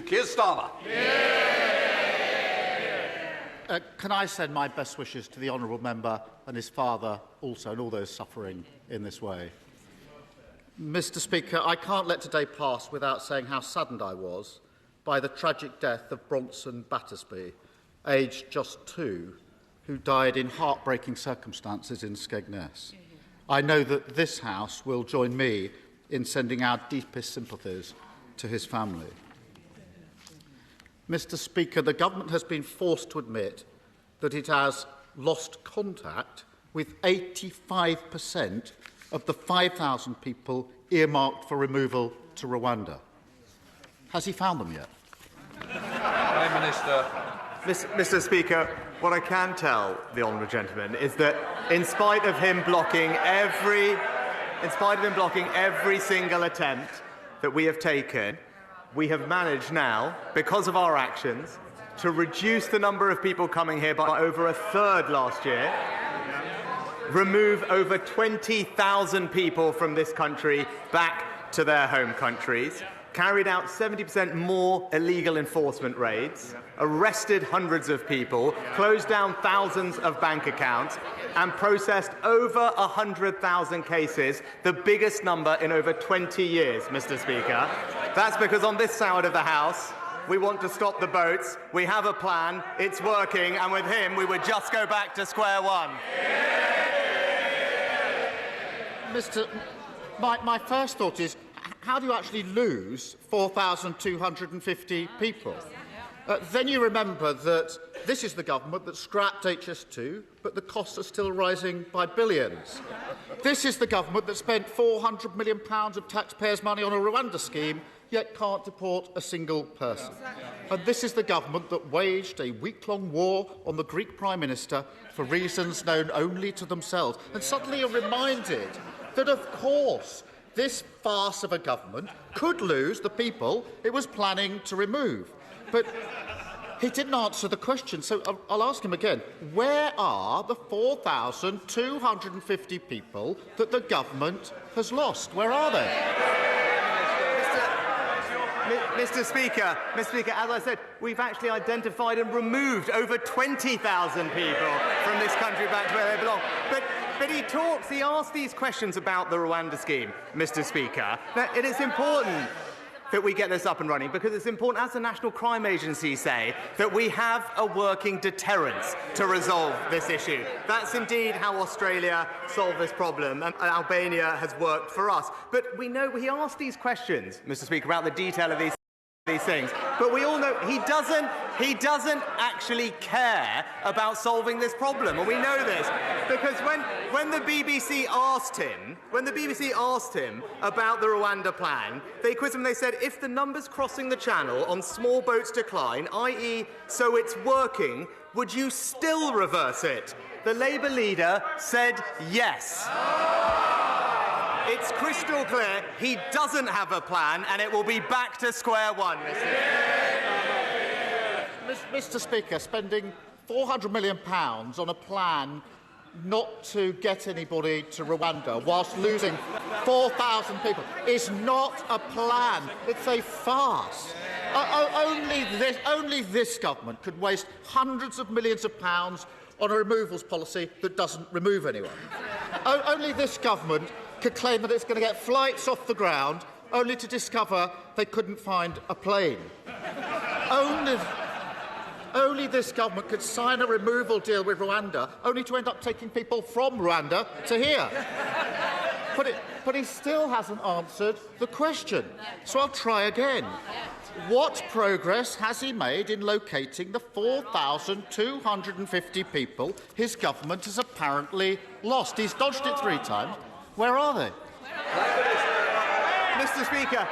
Keir Starmer. Can I send my best wishes to the honourable member and his father also, and all those suffering in this way? Mr. Speaker, I can't let today pass without saying how saddened I was by the tragic death of Bronson Battersby, aged just 2, who died in heartbreaking circumstances in Skegness. I know that this House will join me in sending our deepest sympathies to his family. Mr. Speaker, the government has been forced to admit that it has lost contact with 85% of the 5,000 people earmarked for removal to Rwanda. Has he found them yet? Prime Minister. Mr. Speaker, what I can tell the honourable gentleman is that in spite of him blocking every single attempt that we have taken, we have managed now, because of our actions, to reduce the number of people coming here by over a third last year, remove over 20,000 people from this country back to their home countries, carried out 70% more illegal enforcement raids, arrested hundreds of people, closed down thousands of bank accounts, and processed over 100,000 cases, the biggest number in over 20 years, Mr. Speaker. That's because on this side of the House, we want to stop the boats, we have a plan, it's working, and with him we would just go back to square one. My first thought is, how do you actually lose 4,250 people? Then you remember that this is the government that scrapped HS2, but the costs are still rising by billions. This is the government that spent £400 million of taxpayers' money on a Rwanda scheme, yet can't deport a single person. And this is the government that waged a week-long war on the Greek Prime Minister for reasons known only to themselves. And suddenly you're reminded that, of course, this farce of a government could lose the people it was planning to remove. But he didn't answer the question, so I'll ask him again. Where are the 4,250 people that the government has lost? Where are they? Mr. Speaker, as I said, we've actually identified and removed over 20,000 people from this country back to where they belong. But he asks these questions about the Rwanda scheme, Mr. Speaker. Now, it is important that we get this up and running because it's important, as the National Crime Agency say, that we have a working deterrence to resolve this issue. That's indeed how Australia solved this problem, and Albania has worked for us. But we know he asked these questions, Mr. Speaker, about the detail of these things, but we all know he doesn't actually care about solving this problem, and we know this because when the BBC asked him about the Rwanda plan, they quizzed him and they said, if the numbers crossing the channel on small boats decline, i.e. so it's working, would you still reverse it? The Labour leader said yes. It's crystal clear he doesn't have a plan, and it will be back to square one, Mr. Speaker, spending £400 million on a plan not to get anybody to Rwanda whilst losing 4,000 people is not a plan. It's a farce. Only this government could waste hundreds of millions of pounds on a removals policy that doesn't remove anyone. Only this government could claim that it's going to get flights off the ground, only to discover they couldn't find a plane. Only this government could sign a removal deal with Rwanda, only to end up taking people from Rwanda to here. But he still hasn't answered the question. So I'll try again. What progress has he made in locating the 4,250 people his government has apparently lost? He's dodged it 3 times. Where are they? Mr. Speaker,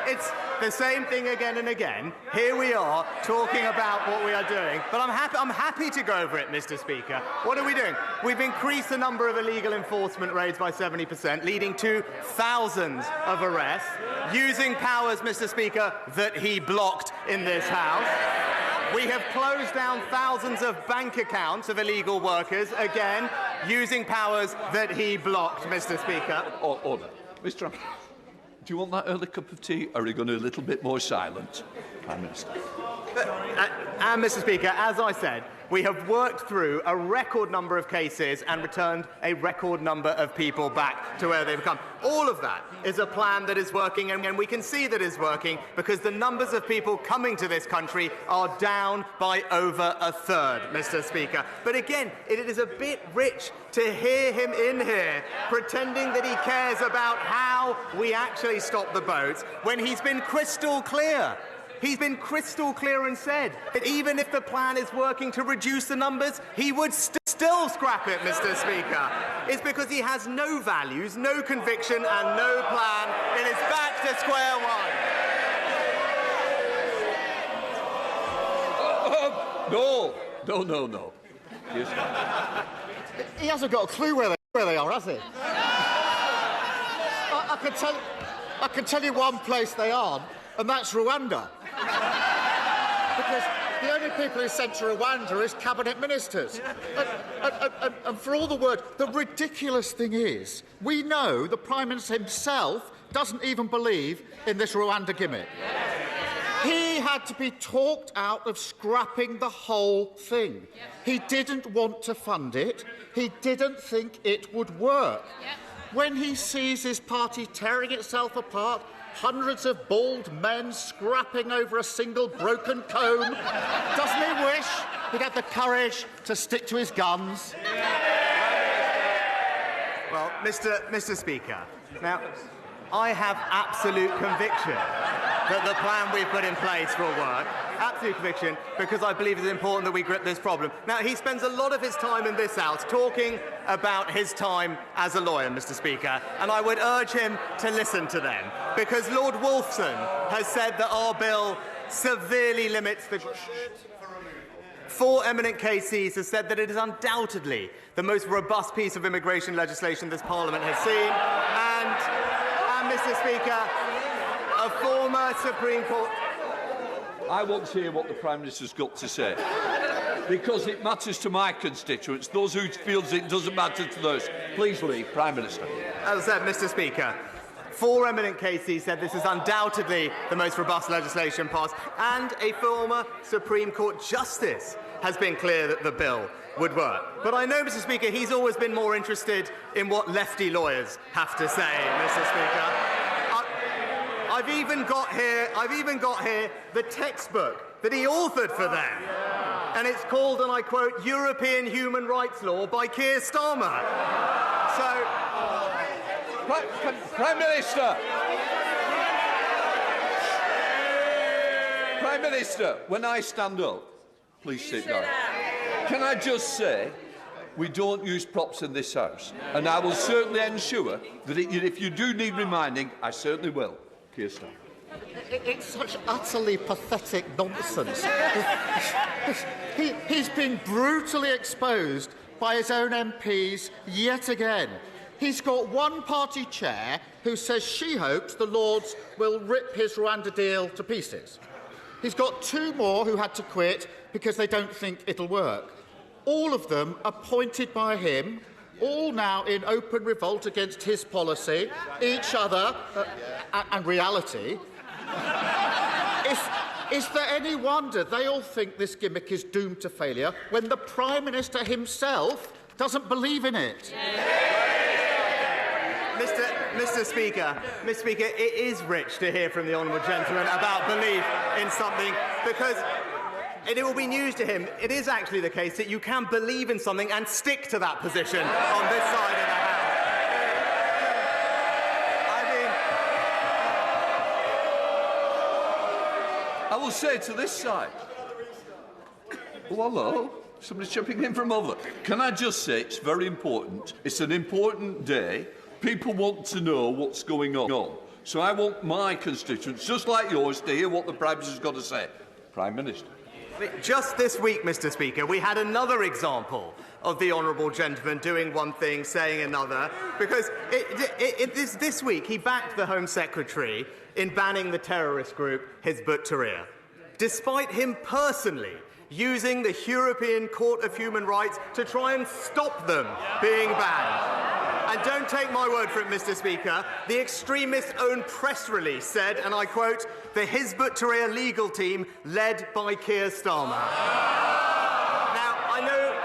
it's the same thing again and again. Here we are talking about what we are doing, but I'm happy to go over it, Mr. Speaker. What are we doing? We've increased the number of illegal enforcement raids by 70%, leading to thousands of arrests, using powers, Mr. Speaker, that he blocked in this House. We have closed down thousands of bank accounts of illegal workers, again, using powers that he blocked, Mr. Speaker. Order. Mr. Do you want that early cup of tea, or are you going to be a little bit more silent, Prime Minister? And, Mr. Speaker, as I said, we have worked through a record number of cases and returned a record number of people back to where they've come. All of that is a plan that is working, and we can see that it's working because the numbers of people coming to this country are down by over a third, Mr. Speaker. But again, it is a bit rich to hear him in here pretending that he cares about how we actually stop the boats when he's been crystal clear. He's been crystal clear and said that even if the plan is working to reduce the numbers, he would still scrap it, Mr. Speaker. It's because he has no values, no conviction and no plan, and it's back to square one. No. Yes, He hasn't got a clue where they are, has he? I can tell you one place they aren't, and that's Rwanda. Because the only people who sent to Rwanda is cabinet ministers. And for all the word, the ridiculous thing is, we know the Prime Minister himself doesn't even believe in this Rwanda gimmick. He had to be talked out of scrapping the whole thing. He didn't want to fund it. He didn't think it would work. When he sees his party tearing itself apart, hundreds of bald men scrapping over a single broken comb, doesn't he wish he'd had the courage to stick to his guns? Well, Mr. Speaker, now, I have absolute conviction that the plan we've put in place will work. Absolute conviction, because I believe it's important that we grip this problem. Now, he spends a lot of his time in this House talking about his time as a lawyer, Mr. Speaker, and I would urge him to listen to them, because Lord Wolfson has said that our bill severely limits the... Four eminent KCs have said that it is undoubtedly the most robust piece of immigration legislation this Parliament has seen, and Mr. Speaker, a former Supreme Court... I want to hear what the Prime Minister's got to say, because it matters to my constituents, those who feel it doesn't matter to those. Please leave, Prime Minister. As I said, Mr. Speaker, four eminent KCs said this is undoubtedly the most robust legislation passed, and a former Supreme Court Justice has been clear that the bill would work. But I know, Mr. Speaker, he's always been more interested in what lefty lawyers have to say, Mr. Speaker. I've even got here the textbook that he authored for them. And it's called, and I quote, European Human Rights Law by Keir Starmer. So... Prime Minister! Prime Minister, when I stand up, please sit down. Can I just say, we don't use props in this House, and I will certainly ensure that if you do need reminding, I certainly will. Keir Starmer. It's such utterly pathetic nonsense. He's been brutally exposed by his own MPs yet again. He's got one party chair who says she hopes the Lords will rip his Rwanda deal to pieces. He's got two more who had to quit because they don't think it'll work. All of them appointed by him, all now in open revolt against his policy, each other, and reality. Is there any wonder they all think this gimmick is doomed to failure when the Prime Minister himself doesn't believe in it? Mr. Speaker, it is rich to hear from the honourable gentleman about belief in something, because it will be news to him. It is actually the case that you can believe in something and stick to that position on this side of the House. I will say to this side. Oh, hello. Somebody's jumping in from over. Can I just say it's very important. It's an important day. People want to know what's going on. So I want my constituents, just like yours, to hear what the Prime Minister's got to say. Prime Minister. Just this week, Mr. Speaker, we had another example of the honourable gentleman doing one thing, saying another, because this week he backed the Home Secretary in banning the terrorist group Hizb ut-Tahrir, despite him personally using the European Court of Human Rights to try and stop them being banned. And don't take my word for it, Mr. Speaker. The extremists' own press release said, and I quote, "the Hizb ut-Tahrir legal team led by Keir Starmer."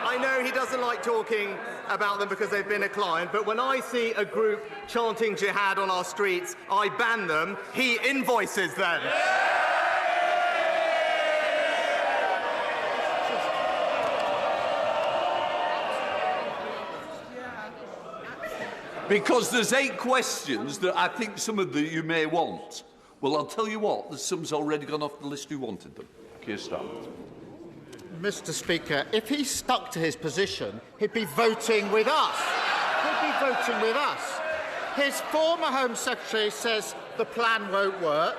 I know he doesn't like talking about them because they've been a client, but when I see a group chanting jihad on our streets, I ban them. He invoices them. Because there's 8 questions that I think some of you may want. Well, I'll tell you what, there's some's already gone off the list who wanted them. Keir Starmer. Mr. Speaker, if he stuck to his position, he'd be voting with us. He'd be voting with us. His former Home Secretary says the plan won't work.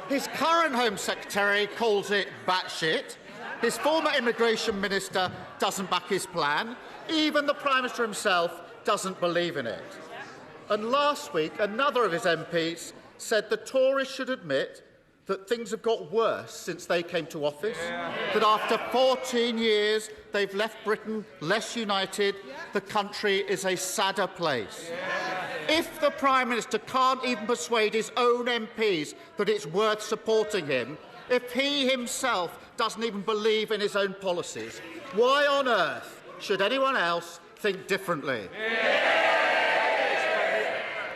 His current Home Secretary calls it batshit. His former Immigration Minister doesn't back his plan. Even the Prime Minister himself doesn't believe in it. And last week, another of his MPs said the Tories should admit that things have got worse since they came to office, that after 14 years they've left Britain less united, the country is a sadder place. If the Prime Minister can't even persuade his own MPs that it's worth supporting him, if he himself doesn't even believe in his own policies, why on earth should anyone else think differently?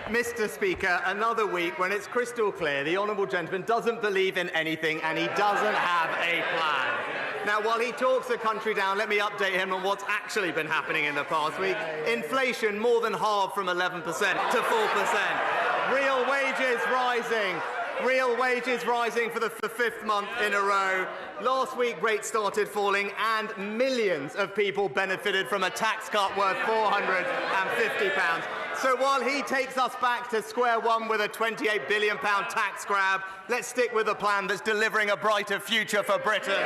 Mr. Speaker, another week when it's crystal clear the honourable gentleman doesn't believe in anything and he doesn't have a plan. Now, while he talks the country down, let me update him on what's actually been happening in the past week. Inflation more than halved from 11% to 4%. Real wages rising. Real wages rising for the 5th month in a row. Last week, rates started falling and millions of people benefited from a tax cut worth £450. So while he takes us back to square one with a £28 billion tax grab, let's stick with a plan that's delivering a brighter future for Britain.